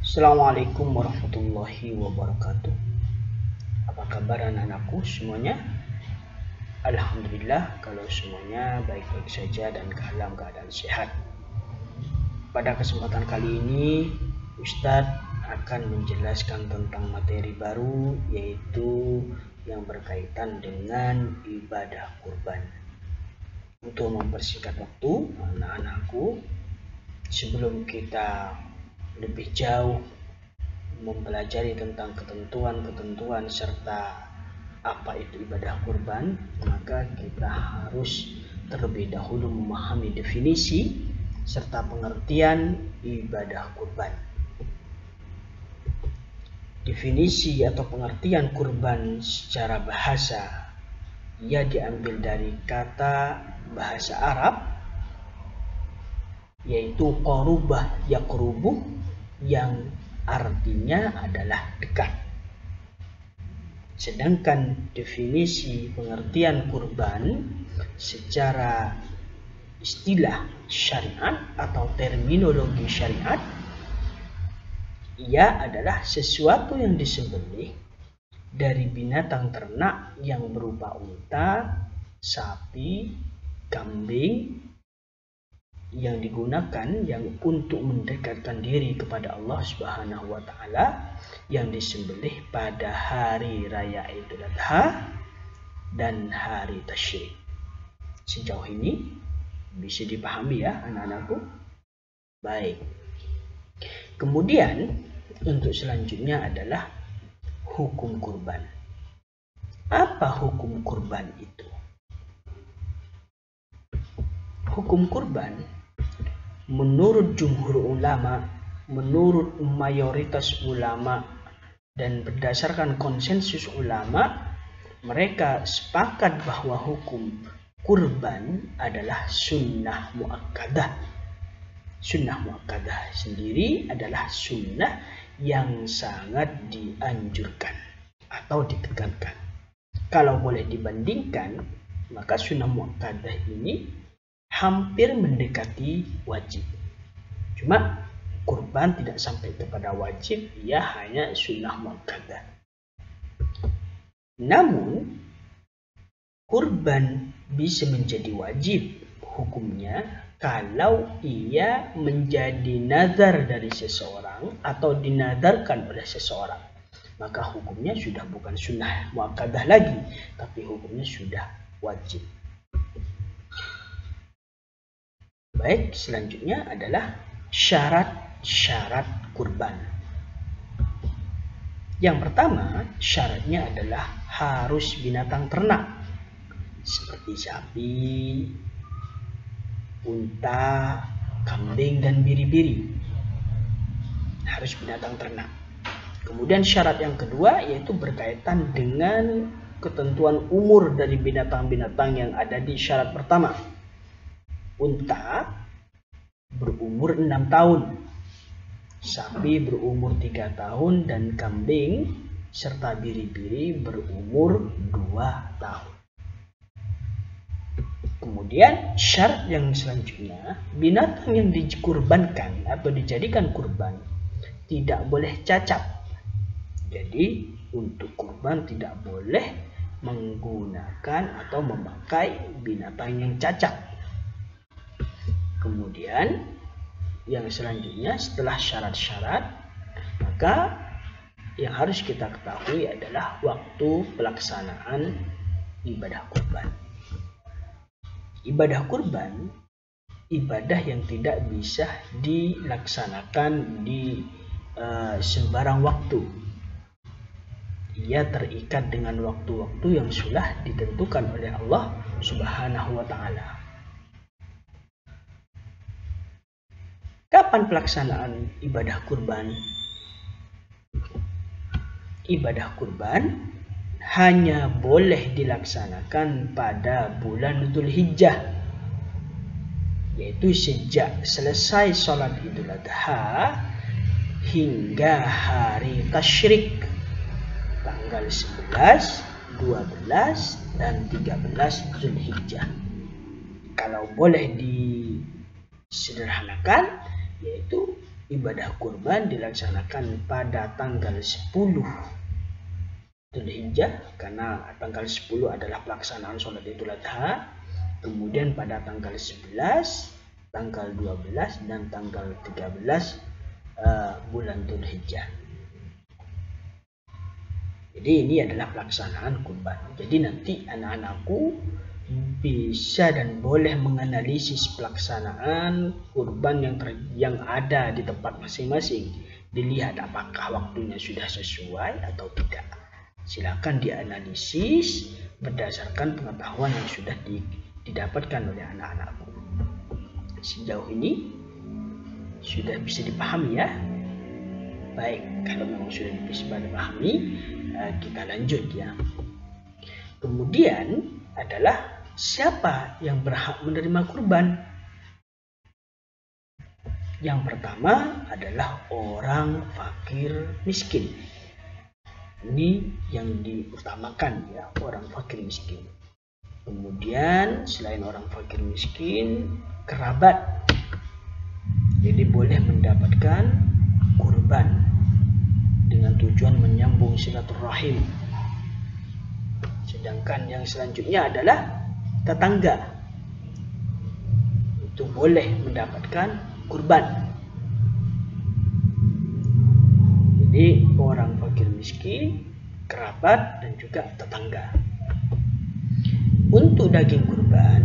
Assalamualaikum warahmatullahi wabarakatuh. Apa kabar anak-anakku semuanya? Alhamdulillah kalau semuanya baik-baik saja dan dalam keadaan sehat. Pada kesempatan kali ini Ustadz akan menjelaskan tentang materi baru, yaitu yang berkaitan dengan ibadah kurban. Untuk mempersingkat waktu anak-anakku, sebelum kita lebih jauh mempelajari tentang ketentuan-ketentuan serta apa itu ibadah kurban, maka kita harus terlebih dahulu memahami definisi serta pengertian ibadah kurban. Definisi atau pengertian kurban secara bahasa, ia diambil dari kata bahasa Arab, yaitu qorubah yaqrubu, yang artinya adalah dekat. Sedangkan definisi pengertian kurban secara istilah syariat atau terminologi syariat, ia adalah sesuatu yang disembelih dari binatang ternak yang berupa unta, sapi, kambing, yang digunakan untuk mendekatkan diri kepada Allah Subhanahu wa Ta'ala, yang disembelih pada hari raya Idul Adha dan hari Tasyrik. Sejauh ini bisa dipahami ya anak-anakku? Baik. Kemudian untuk selanjutnya adalah hukum kurban. Apa hukum kurban itu? Hukum kurban menurut jumhur ulama, menurut mayoritas ulama, dan berdasarkan konsensus ulama, mereka sepakat bahwa hukum kurban adalah sunnah muakkadah. Sunnah muakkadah sendiri adalah sunnah yang sangat dianjurkan atau ditekankan. Kalau boleh dibandingkan, maka sunnah muakkadah ini hampir mendekati wajib. Cuma kurban tidak sampai kepada wajib, ia hanya sunnah muakkadah. Namun kurban bisa menjadi wajib hukumnya kalau ia menjadi nazar dari seseorang atau dinadarkan oleh seseorang. Maka hukumnya sudah bukan sunnah muakkadah lagi, tapi hukumnya sudah wajib. Baik, selanjutnya adalah syarat-syarat kurban. Yang pertama, syaratnya adalah harus binatang ternak seperti sapi, unta, kambing, dan biri-biri. Harus binatang ternak. Kemudian syarat yang kedua yaitu berkaitan dengan ketentuan umur dari binatang-binatang yang ada di syarat pertama. Unta berumur 6 tahun, sapi berumur 3 tahun, dan kambing serta biri-biri berumur 2 tahun. Kemudian syarat yang selanjutnya, binatang yang dikurbankan atau dijadikan kurban tidak boleh cacat. Jadi untuk kurban tidak boleh menggunakan atau memakai binatang yang cacat. Kemudian yang selanjutnya setelah syarat-syarat, maka yang harus kita ketahui adalah waktu pelaksanaan ibadah kurban. Ibadah kurban, ibadah yang tidak bisa dilaksanakan di sembarang waktu. Ia terikat dengan waktu-waktu yang sudah ditentukan oleh Allah Subhanahu wa Ta'ala. Kapan pelaksanaan ibadah kurban? Ibadah kurban hanya boleh dilaksanakan pada bulan Dzulhijjah, yaitu sejak selesai sholat Idul Adha hingga hari Tasyrik, tanggal 11, 12, dan 13 Dzulhijjah. Kalau boleh disederhanakan, yaitu ibadah kurban dilaksanakan pada tanggal 10 Dzulhijjah, karena tanggal 10 adalah pelaksanaan sholat Idul Adha. Kemudian pada tanggal 11, tanggal 12, dan tanggal 13 bulan Dzulhijjah. Jadi ini adalah pelaksanaan kurban. Jadi nanti anak-anakku bisa dan boleh menganalisis pelaksanaan kurban yang ada di tempat masing-masing. Dilihat apakah waktunya sudah sesuai atau tidak. Silakan dianalisis berdasarkan pengetahuan yang sudah didapatkan oleh anak-anakku. Sejauh ini sudah bisa dipahami ya? Baik, kalau memang sudah bisa dipahami, kita lanjut ya. Kemudian adalah siapa yang berhak menerima kurban? Yang pertama adalah orang fakir miskin. Ini yang diutamakan ya, orang fakir miskin. Kemudian selain orang fakir miskin, kerabat. Jadi boleh mendapatkan kurban dengan tujuan menyambung silaturahim. Sedangkan yang selanjutnya adalah tetangga. Itu boleh mendapatkan kurban. Jadi orang fakir miskin, kerabat, dan juga tetangga. Untuk daging kurban,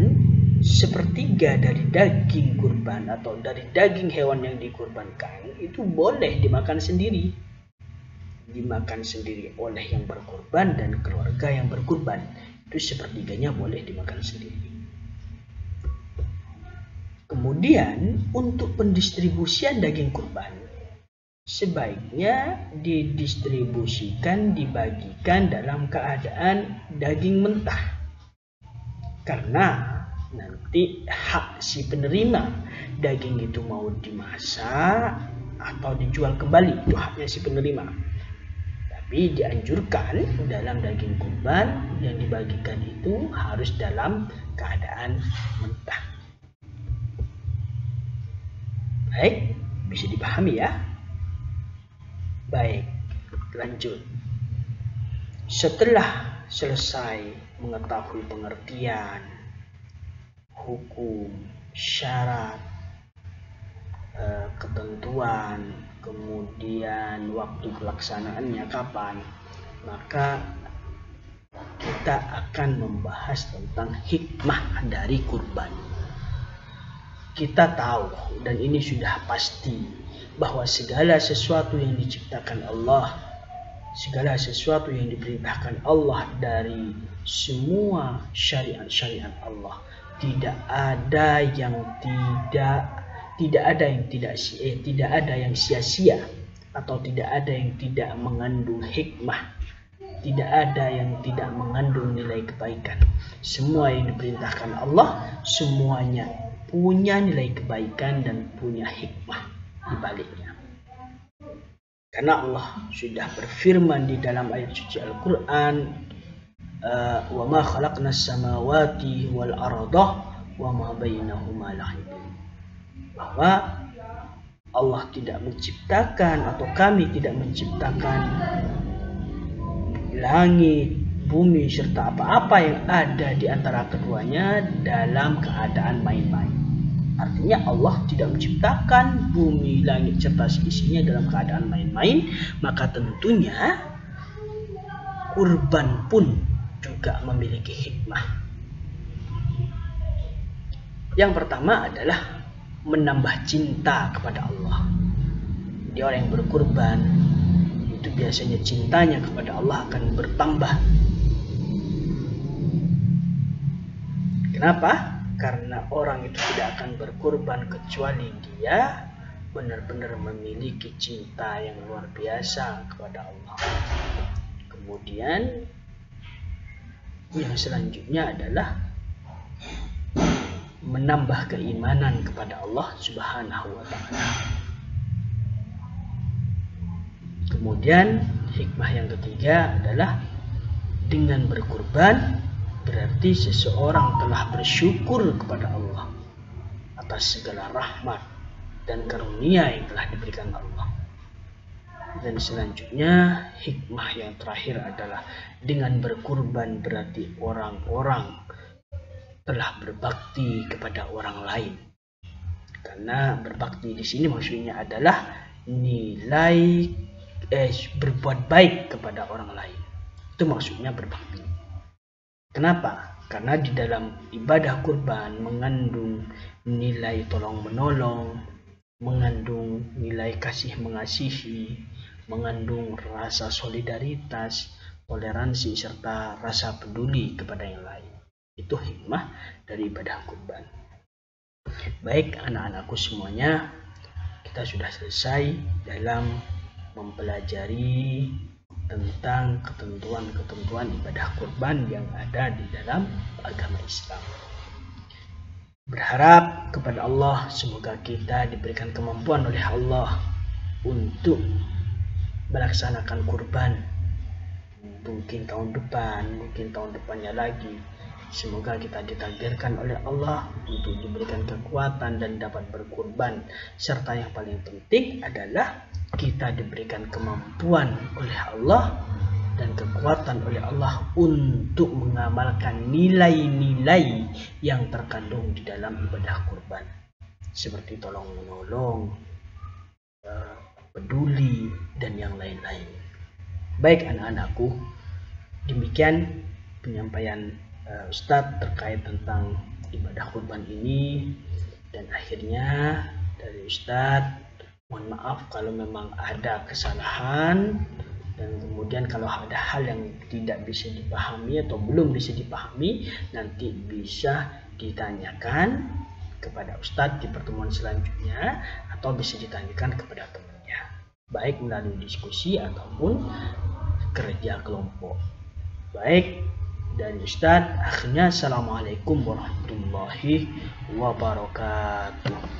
sepertiga dari daging kurban atau dari daging hewan yang dikurbankan itu boleh dimakan sendiri. Dimakan sendiri oleh yang berkurban dan keluarga yang berkurban. Itu sepertiganya boleh dimakan sendiri. Kemudian untuk pendistribusian daging kurban, sebaiknya didistribusikan, dibagikan dalam keadaan daging mentah. Karena nanti hak si penerima daging itu mau dimasak atau dijual kembali, itu haknya si penerima. Tapi dianjurkan dalam daging kurban yang dibagikan itu harus dalam keadaan mentah. Baik, bisa dipahami ya? Baik, lanjut. Setelah selesai mengetahui pengertian, hukum, syarat, ketentuan, kemudian waktu pelaksanaannya kapan, maka kita akan membahas tentang hikmah dari kurban. Kita tahu dan ini sudah pasti bahwa segala sesuatu yang diciptakan Allah, segala sesuatu yang diperintahkan Allah dari semua syariat-syariat Allah, tidak ada yang sia-sia atau tidak ada yang tidak mengandung hikmah, tidak ada yang tidak mengandung nilai kebaikan. Semua yang diperintahkan Allah semuanya punya nilai kebaikan dan punya hikmah di baliknya. Karena Allah sudah berfirman di dalam ayat suci Al-Quran, wa ma khalaqnas samawati wal arda wa ma bainahuma la'ibun, bahwa Allah tidak menciptakan atau kami tidak menciptakan langit, bumi, serta apa-apa yang ada di antara keduanya dalam keadaan main-main. Artinya Allah tidak menciptakan bumi, langit, serta seisinya dalam keadaan main-main. Maka tentunya kurban pun juga memiliki hikmah. Yang pertama adalah menambah cinta kepada Allah. Jadi orang yang berkurban itu biasanya cintanya kepada Allah akan bertambah. Kenapa? Karena orang itu tidak akan berkurban kecuali dia benar-benar memiliki cinta yang luar biasa kepada Allah. Kemudian yang selanjutnya adalah menambah keimanan kepada Allah Subhanahu wa ta'ala. Kemudian hikmah yang ketiga adalah dengan berkurban berarti seseorang telah bersyukur kepada Allah atas segala rahmat, dan karunia yang telah diberikan Allah. Dan selanjutnya hikmah yang terakhir adalah dengan berkurban berarti orang-orang telah berbakti kepada orang lain. Karena berbakti di sini maksudnya adalah nilai berbuat baik kepada orang lain. Itu maksudnya berbakti. Kenapa? Karena di dalam ibadah kurban mengandung nilai tolong menolong, mengandung nilai kasih mengasihi, mengandung rasa solidaritas, toleransi, serta rasa peduli kepada yang lain. Itu hikmah dari ibadah kurban. Baik anak-anakku semuanya, kita sudah selesai dalam mempelajari tentang ketentuan-ketentuan ibadah kurban yang ada di dalam agama Islam. Berharap kepada Allah semoga kita diberikan kemampuan oleh Allah untuk melaksanakan kurban. Mungkin tahun depannya lagi. Semoga kita ditakdirkan oleh Allah untuk diberikan kekuatan dan dapat berkurban. Serta yang paling penting adalah kita diberikan kemampuan oleh Allah dan kekuatan oleh Allah untuk mengamalkan nilai-nilai yang terkandung di dalam ibadah kurban. Seperti tolong menolong, peduli, dan yang lain-lain. Baik anak-anakku, demikian penyampaian Ustadz terkait tentang ibadah kurban ini. Dan akhirnya dari Ustadz, mohon maaf kalau memang ada kesalahan, dan kemudian kalau ada hal yang tidak bisa dipahami atau belum bisa dipahami, nanti bisa ditanyakan kepada Ustadz di pertemuan selanjutnya atau bisa ditanyakan kepada temannya, baik melalui diskusi ataupun kerja kelompok. Baik, dari Ustadz, akhirnya assalamualaikum warahmatullahi wabarakatuh.